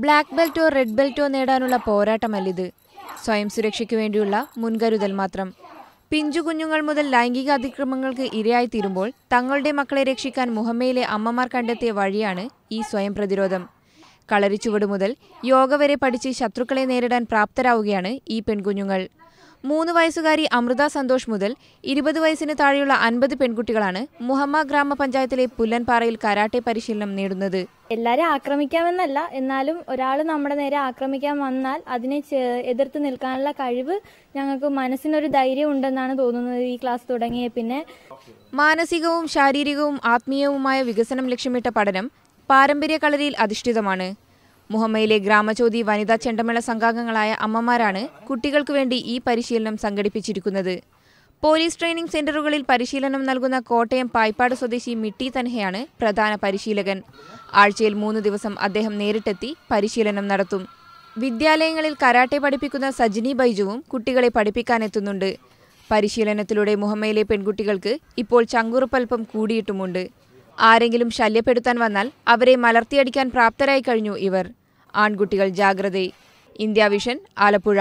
Black ബെൽറ്റോ red ബെൽറ്റോ നേടാനുള്ള പോരാട്ടമല്ലിത്. സ്വയം സുരക്ഷയ്ക്ക് വേണ്ടിയുള്ള മുൻകരുതൽ മാത്രം. പിഞ്ചു കുഞ്ഞുങ്ങൾ മുതൽ ലൈംഗിക അതിക്രമങ്ങൾക്ക് ഇരയായിത്തീരുമ്പോൾ തങ്ങളുടെ മക്കളെ രക്ഷിക്കാൻ മുഹമ്മയിലെ അമ്മമാർ കണ്ടെത്തിയ വഴിയാണ് ഈ സ്വയം പ്രതിരോധം. കളരിച്ചുവട് മുതൽ യോഗ വരെ പഠിച്ച് ശത്രുക്കളെ നേരിടാൻ പ്രാപ്തരാവുകയാണ് ഈ പെൺകുഞ്ഞുങ്ങൾ. 3 വയസ്സുകാരി അമൃത സന്തോഷ് മുതൽ 20 വയസ്സിന് താഴെയുള്ള 50 പെൺകുട്ടികളാണ് മുഹമ്മ ഗ്രാമപഞ്ചായത്തിലെ പുല്ലൻപാറയിൽ കരാട്ടെ പരിശീലനം നേടുന്നത്. എല്ലാവരും ആക്രമിക്കാമെന്നല്ല, എന്നാലും ഒരാൾ നമ്മുടെ നേരെ ആക്രമിക്കാൻ വന്നാൽ അതിനെ എതിർത്ത് നിൽക്കാനുള്ള കഴിവ് ഞങ്ങൾക്ക് മനസ്സിനൊരു ധൈര്യം ഉണ്ടെന്നാണ് തോന്നുന്നത് ഈ ക്ലാസ് തുടങ്ങിയ പിന്നെ. മാനസികവും ശാരീരികവും ആത്മീയവുമായ വികസനം ലക്ഷ്യമിട്ട പഠനം പാരമ്പര്യ കളരിയിൽ അധിഷ്ഠിതമാണ്. മുഹമ്മയിലെ ഗ്രാമജ്യോതി വനിതാ ചെണ്ടമേള സംഘാംഗങ്ങളായ അമ്മമാരാണ് കുട്ടികൾക്കു വേണ്ടി ഈ പരിശീലനം സംഘടിപ്പിച്ചിരിക്കുന്നത്. പോലീസ് ട്രെയിനിംഗ് സെന്ററുകളിൽ പരിശീലനം നൽകുന്ന കോട്ടയം പായ്പാട് സ്വദേശി മിട്ടി തൻഹയാണ് പ്രധാന പരിശീലകൻ. ആഴ്ചയിൽ 3 ദിവസം അദ്ദേഹം നേരിട്ടെത്തി പരിശീലനം നടത്തും. വിദ്യാലയങ്ങളിൽ കരാട്ടെ പഠിപ്പിക്കുന്ന സജിനി ബൈജുവും കുട്ടികളെ പഠിപ്പിക്കാനെത്തുന്നുണ്ട്. പരിശീലനത്തിലൂടെ മുഹമ്മയിലെ പെൺകുട്ടികൾക്ക് ഇപ്പോൾ ചങ്കുറുപ്പൽപ്പം കൂടിയിട്ടുമുണ്ട്. ആരെങ്കിലും ശല്യപ്പെടുത്താൻ വന്നാൽ അവരെ മലർത്തിയടിക്കാൻ പ്രാപ്തരായി കഴിഞ്ഞു ഇവർ. ആൺകുട്ടികൾ ജാഗ്രതേ. India vision, Alappuzha.